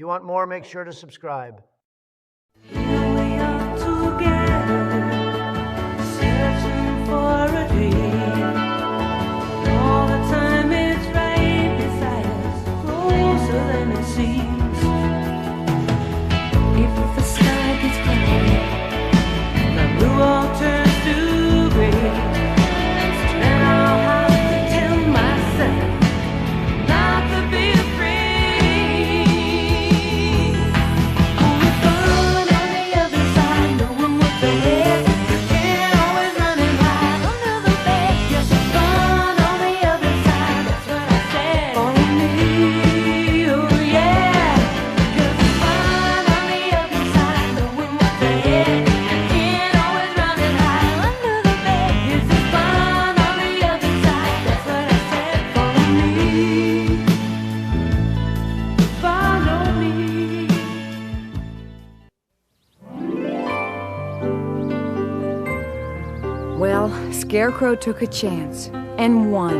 you want more, make sure to subscribe. Here we are together, searching for a dream. All the time it's right beside us, closer than it seems. If the sky gets cloudy, the blue all turns to gray. Then I'll have to tell myself not to be afraid. Only fun on the other side, knowing what's ahead. Can't always run and hide under the bed. Yes, it's fun on the other side, that's what I said. Follow me, oh yeah. 'Cause it's fun on the other side, knowing what's ahead. Can't always run and hide under the bed. Yes, it's fun on the other side, that's what I said. Follow me, follow me. Well, Scarecrow took a chance, and won.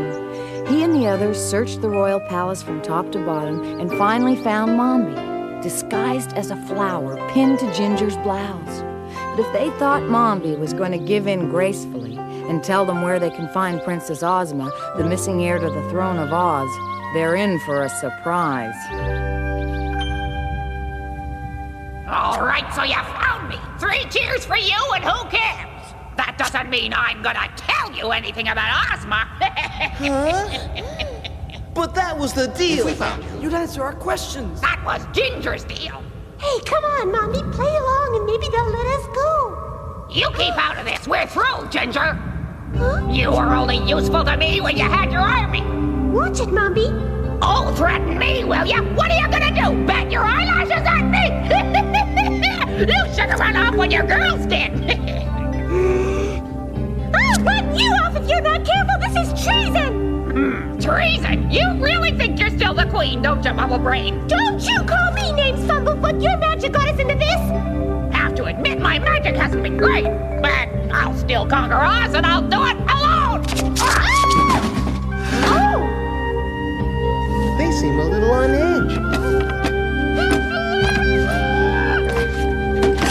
He and the others searched the royal palace from top to bottom and finally found Mombi, disguised as a flower pinned to Ginger's blouse. But if they thought Mombi was going to give in gracefully and tell them where they can find Princess Ozma, the missing heir to the throne of Oz, they're in for a surprise. All right, so you found me. 3 cheers for you, and who cares? That doesn't mean I'm gonna tell you anything about Ozma. Huh? But that was the deal. We found you. You'd answer our questions. That was Ginger's deal. Hey, come on, Mommy, play along and maybe they'll let us go. You keep out of this. We're through, Ginger. Huh? You were only useful to me when you had your army. Watch it, Mommy. Oh, threaten me, will ya? What are you gonna do? Bet your eyelashes at me? You should have run off when your girls did. I'll run you off if you're not careful. This is treason. Treason? You really think you're still the queen, don't you, WildBrain? Don't you call me names, Fumblefoot. Your magic got us into this. Have to admit my magic hasn't been great, but I'll still conquer Oz and I'll do it alone. Oh! They seem a little on edge.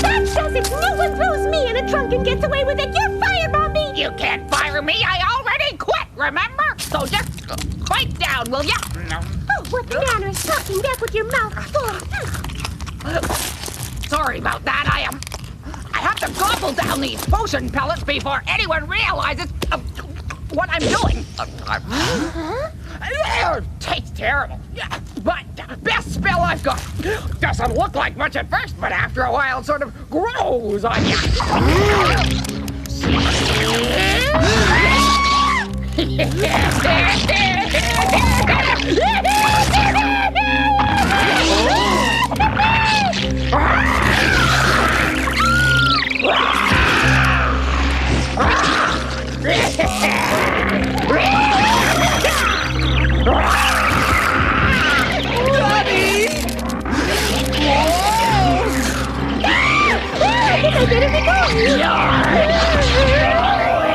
That does it. No one throws me in a trunk and gets away with it. You're fired, Mombi. You can't fire me. I already quit, remember? So just quiet down, will ya? Oh, what manners talking back with your mouth full. Sorry about that. I have to gobble down these potion pellets before anyone realizes what I'm doing. It tastes terrible. But best spell I've got. Doesn't look like much at first, but after a while it sort of grows on you.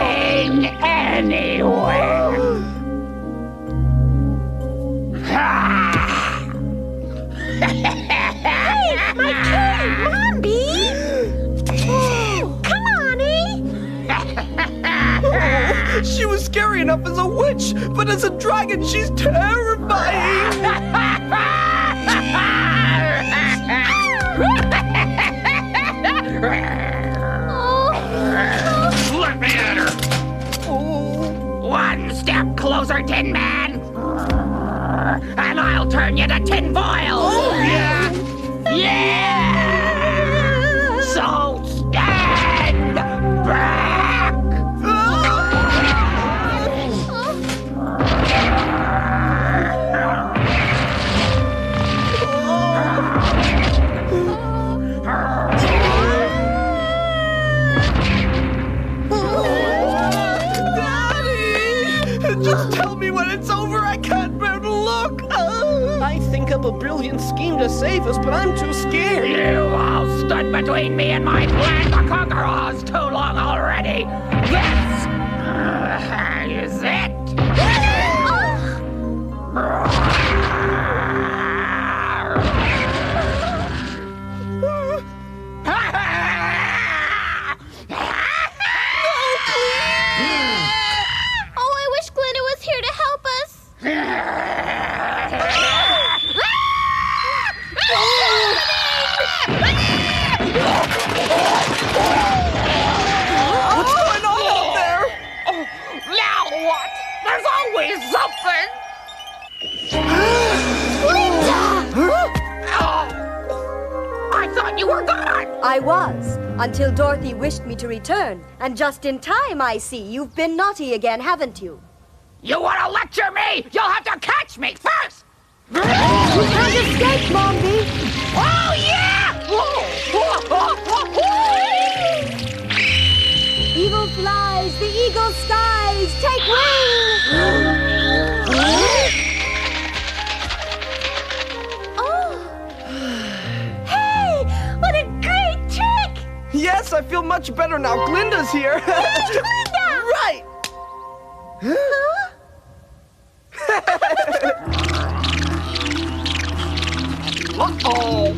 Going anywhere. Hey, my turn, Mombi. Oh, come on, eh? She was scary enough as a witch, but as a dragon, she's terrifying. Let me at her. One step closer, Tin Man. And I'll turn you to tin foil. Oh, yeah. Yeah! So stand back! Daddy! Just tell me when it's over. I can't bear to look. I think up a brilliant scheme to save us, but I'm too scared. You all stood between me and my plan to conquer Oz too long already. This is it. nothing. I thought you were gone. I was, until Dorothy wished me to return. And just in time, I see. You've been naughty again, haven't you? You want to lecture me? You'll have to catch me first. You can't escape, Mombi. Oh, yeah! Evil flies, the eagle skies, take wing! Oh! Hey! What a great trick! Yes, I feel much better now. Glinda's here. Glinda! Right. Huh? Uh-oh.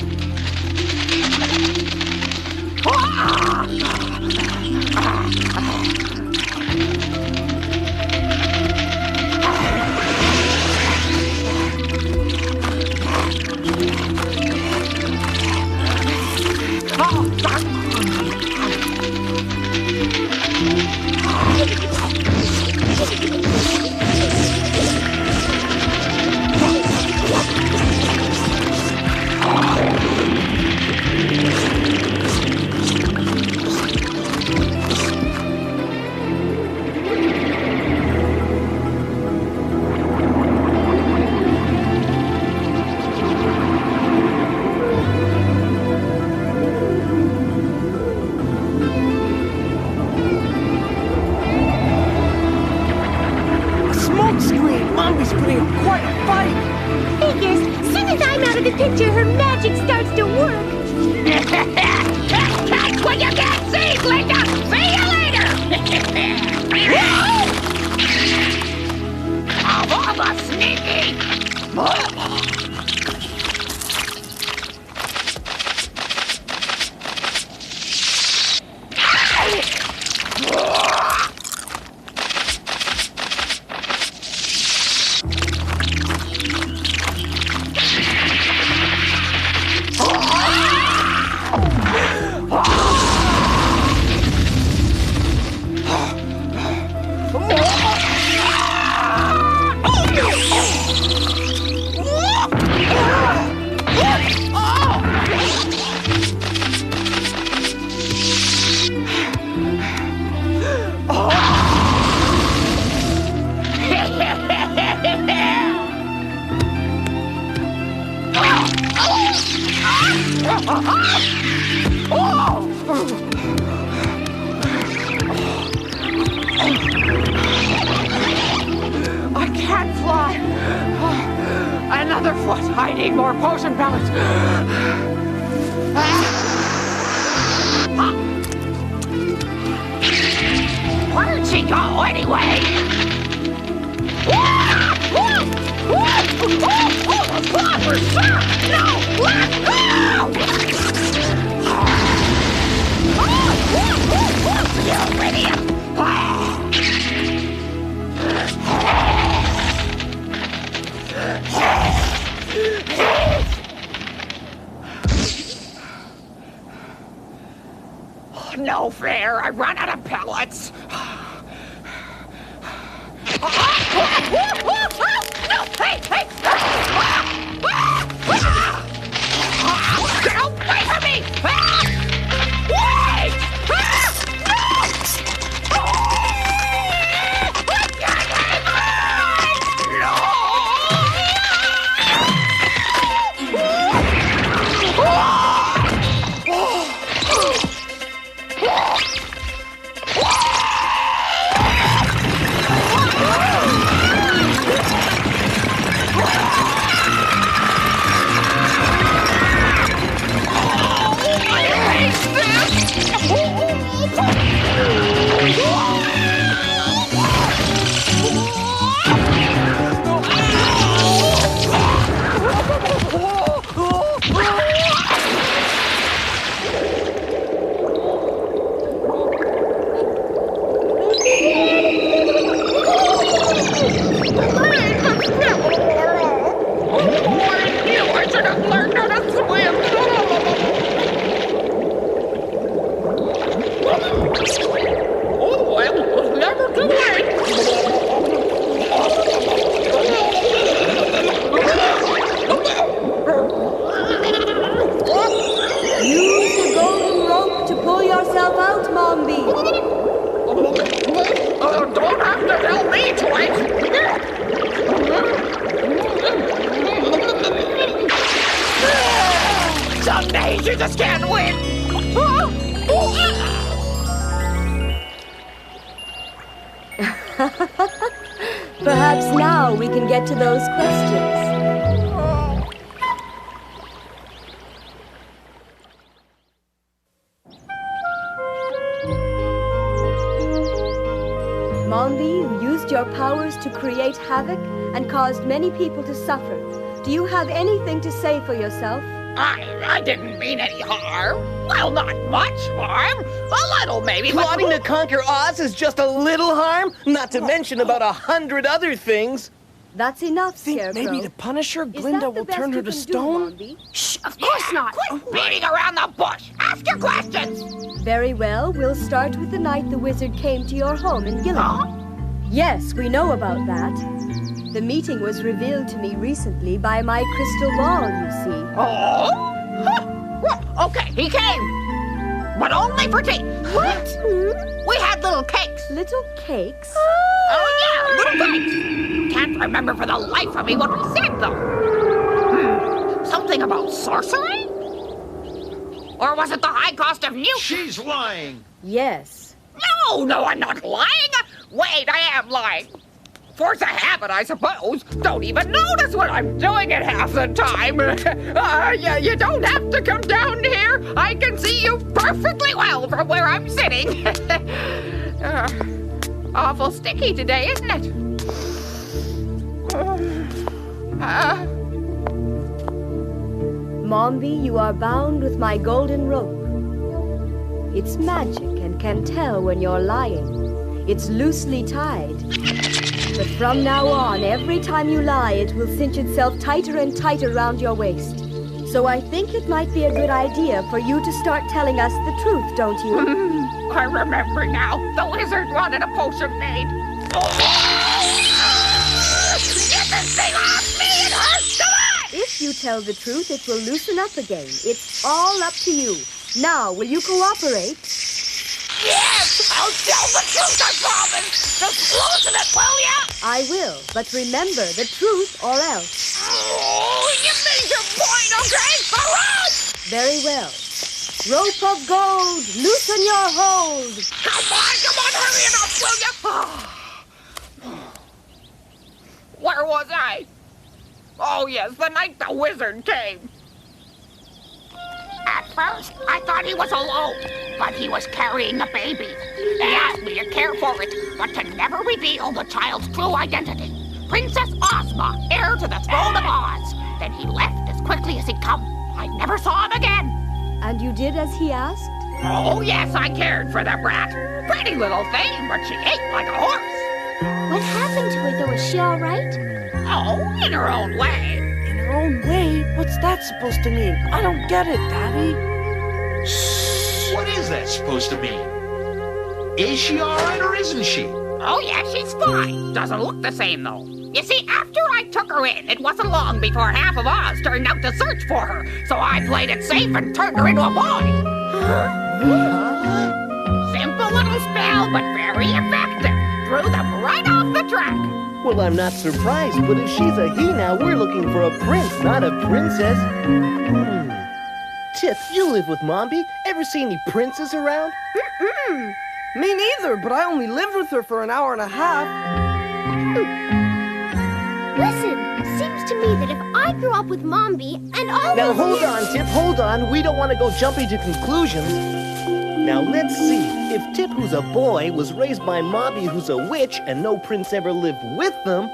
Mombi's putting up quite a fight. Figures, soon as I'm out of the picture, her magic starts to work. Catch what you can't see, Glinda! See you later! Of all the sneaky! I can't fly. Another foot. I need more potion pellets. Where'd she go anyway? No! Let go! You idiot! No fair! I run out of pellets! No! Hey! Hey! Get away from me! Wait! No! Some days you just can't win. Perhaps now we can get to those questions. Mombi, you used your powers to create havoc and caused many people to suffer. Do you have anything to say for yourself? I didn't mean any harm. Well, not much harm. A little, maybe. but- Plotting to conquer Oz is just a little harm, not to mention about 100 other things. That's enough, Think Scarecrow. maybe to punish her, Is that Glinda the will best turn her you to can do, stone? Mombi? Shh, of course not. Quit beating around the bush. Ask your questions. Very well, we'll start with the night the wizard came to your home in Gilligan. Huh? Yes, we know about that. The meeting was revealed to me recently by my crystal ball, you see. Oh? Huh. Well, okay, he came. But only for tea. What? We had little cakes. Little cakes? Oh, yeah, little cakes. Can't remember for the life of me what we said, though. Something about sorcery? Or was it the high cost of new... She's lying. Yes. No, I'm not lying. Wait, I am lying. Force of habit, I suppose. Don't even notice what I'm doing it half the time. You don't have to come down here. I can see you perfectly well from where I'm sitting. Awful sticky today, isn't it? Mombi, you are bound with my golden rope. It's magic and can tell when you're lying. It's loosely tied. But from now on, every time you lie, it will cinch itself tighter and tighter round your waist. So I think it might be a good idea for you to start telling us the truth, don't you? I remember now. The wizard wanted a potion made. Get this thing off me! It hurts so much! If you tell the truth, it will loosen up again. It's all up to you. Now, will you cooperate? Yes! I'll tell the truth, I promise! Just loosen it, will ya? I will, but remember, the truth or else. Oh, you made your point, okay? All right! Very well. Rope of gold, loosen your hold. Come on, hurry it up, will ya? Where was I? Oh, yes, the night the wizard came. At first, I thought he was alone, but he was carrying a baby. He asked me to care for it, but to never reveal the child's true identity. Princess Ozma, heir to the throne of Oz. Then he left as quickly as he'd come. I never saw him again. And you did as he asked? Oh, yes, I cared for the brat. Pretty little thing, but she ate like a horse. What happened to her, though? Is she all right? Oh, in her own way. In her own way? What's that supposed to mean? I don't get it, Daddy. What is that supposed to mean? Is she all right or isn't she? Oh, yeah, she's fine. Doesn't look the same, though. You see, after I took her in, it wasn't long before half of Oz turned out to search for her. So I played it safe and turned her into a boy. Simple little spell, but very effective. Threw them right off the track. Well, I'm not surprised, but if she's a he now, we're looking for a prince, not a princess. Tip, you live with Mombi. Ever see any princes around? Me neither, but I only lived with her for an hour and a half. Listen, seems to me that if I grew up with Mombi and all Now, those hold years... on, Tip, hold on. We don't want to go jumping to conclusions. Now, let's see. If Tip, who's a boy, was raised by Mombi, who's a witch, and no prince ever lived with them,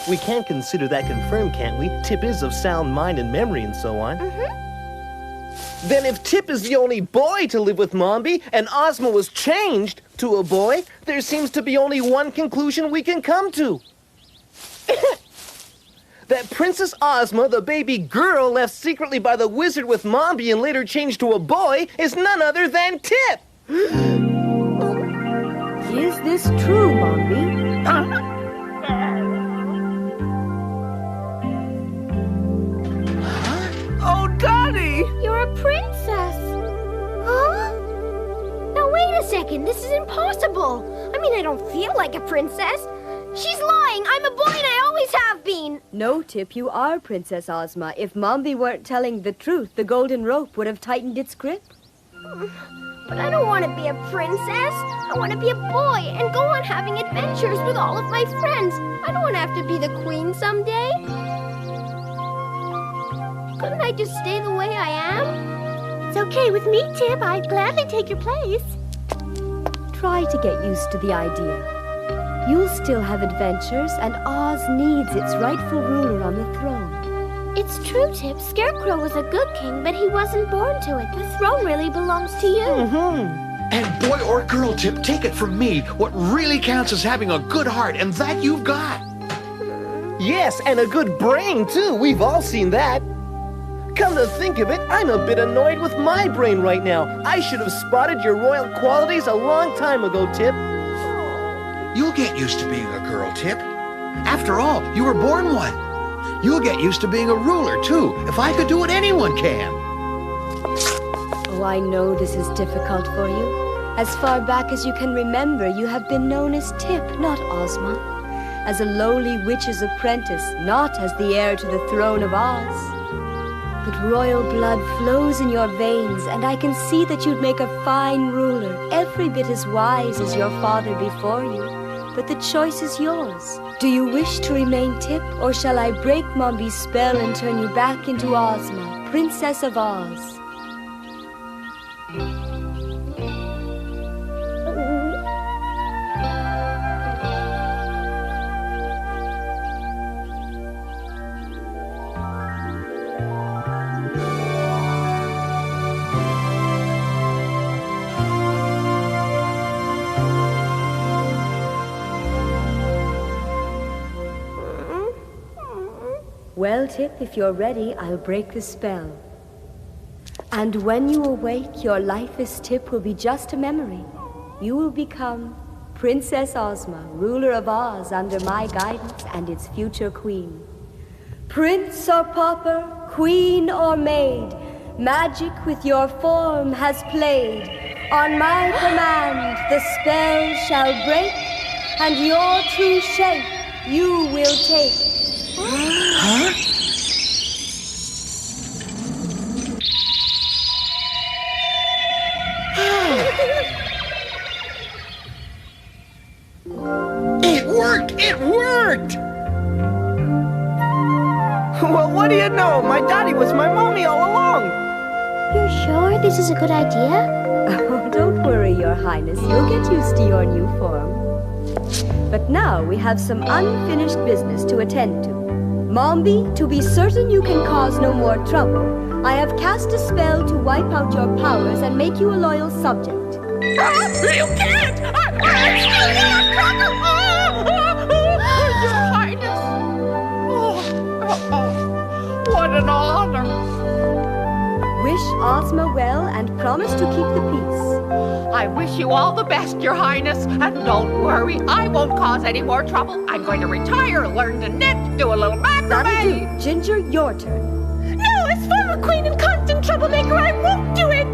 we can consider that confirmed, can't we? Tip is of sound mind and memory and so on. Then if Tip is the only boy to live with Mombi, and Ozma was changed to a boy, there seems to be only one conclusion we can come to. That Princess Ozma, the baby girl left secretly by the wizard with Mombi and later changed to a boy, is none other than Tip! Is this true, Mombi? Oh, Daddy! You're a princess. Huh? Now, wait a second. This is impossible. I mean, I don't feel like a princess. She's lying. I'm a boy and I always have been. No, Tip, you are Princess Ozma. If Mombi weren't telling the truth, the golden rope would have tightened its grip. But I don't want to be a princess. I want to be a boy and go on having adventures with all of my friends. I don't want to have to be the queen someday. Couldn't I just stay the way I am? It's okay with me, Tip. I'd gladly take your place. Try to get used to the idea. You'll still have adventures, and Oz needs its rightful ruler on the throne. It's true, Tip. Scarecrow was a good king, but he wasn't born to it. The throne really belongs to you. And boy or girl, Tip, take it from me. What really counts is having a good heart, and that you've got. Yes, and a good brain, too. We've all seen that. Come to think of it, I'm a bit annoyed with my brain right now. I should have spotted your royal qualities a long time ago, Tip. You'll get used to being a girl, Tip. After all, you were born one. You'll get used to being a ruler, too. If I could do it, anyone can. Oh, I know this is difficult for you. As far back as you can remember, you have been known as Tip, not Ozma. As a lowly witch's apprentice, not as the heir to the throne of Oz. But royal blood flows in your veins, and I can see that you'd make a fine ruler, every bit as wise as your father before you. But the choice is yours. Do you wish to remain Tip, or shall I break Mombi's spell and turn you back into Ozma, Princess of Oz? Well, Tip, if you're ready, I'll break the spell. And when you awake, your life as Tip will be just a memory. You will become Princess Ozma, ruler of Oz under my guidance and its future queen. Prince or pauper, queen or maid, magic with your form has played. On my command, the spell shall break, and your true shape you will take. Huh? It worked! It worked! Well, what do you know? My daddy was my mommy all along. You're sure this is a good idea? Oh, don't worry, Your Highness. You'll get used to your new form. But now we have some unfinished business to attend to. Mombi, to be certain you can cause no more trouble, I have cast a spell to wipe out your powers and make you a loyal subject. You can't! I'm still your cracker! Your Highness! What an honor! Wish Ozma well and promise to keep the peace. I wish you all the best, Your Highness. And don't worry, I won't cause any more trouble. I'm going to retire, learn to knit, do a little That'll macrame. do. Ginger, your turn. No, as former queen and constant troublemaker, I won't do it.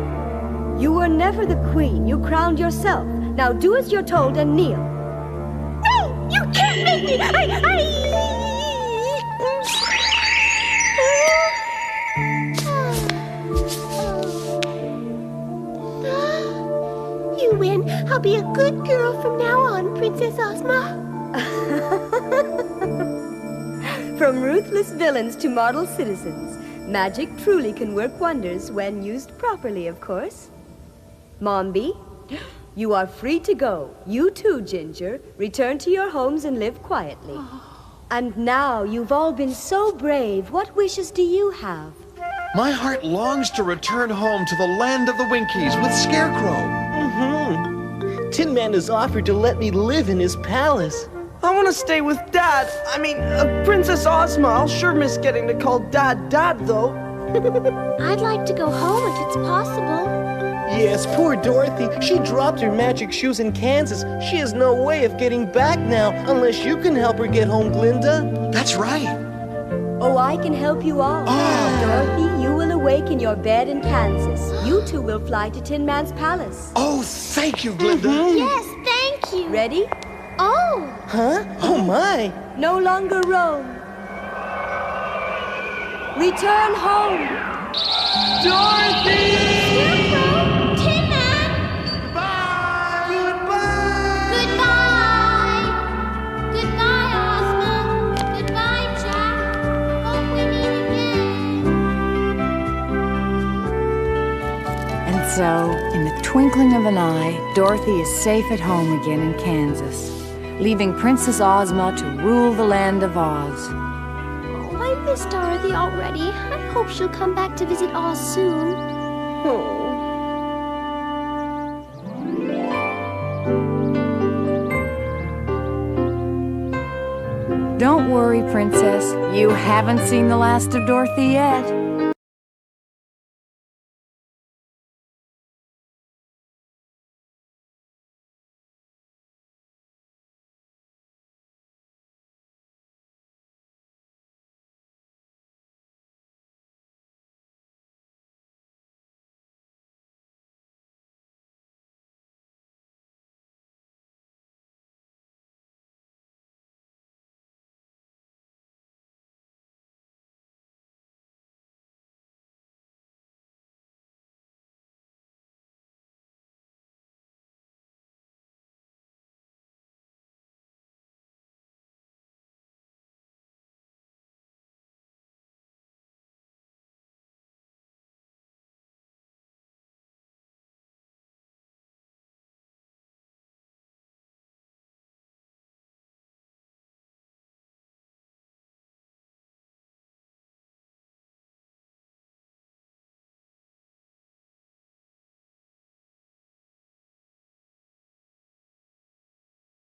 You were never the queen. You crowned yourself. Now do as you're told and kneel. No, you can't make me. You win. I'll be a good girl from now on, Princess Ozma. From ruthless villains to model citizens, magic truly can work wonders when used properly, of course. Mombi, you are free to go. You too, Ginger. Return to your homes and live quietly. And now you've all been so brave. What wishes do you have? My heart longs to return home to the land of the Winkies with Scarecrow. Tin Man has offered to let me live in his palace. I want to stay with Dad. I mean, Princess Ozma. I'll sure miss getting to call Dad, though. I'd like to go home if it's possible. Yes, poor Dorothy. She dropped her magic shoes in Kansas. She has no way of getting back now, unless you can help her get home, Glinda. That's right. Oh, I can help you all. Dorothy, you will awake in your bed in Kansas. You two will fly to Tin Man's palace. Oh, thank you, Glinda. Yes, thank you. Ready? Oh, Huh? Oh, my. No longer roam. Return home! Dorothy! Scarecrow! Tin Man! Goodbye! Goodbye! Goodbye, Ozma! Goodbye, Jack! Hope we meet again! And so, in the twinkling of an eye, Dorothy is safe at home again in Kansas, leaving Princess Ozma to rule the land of Oz. Oh, I miss Dorothy already. I hope she'll come back to visit Oz soon. Oh. Don't worry, Princess. You haven't seen the last of Dorothy yet.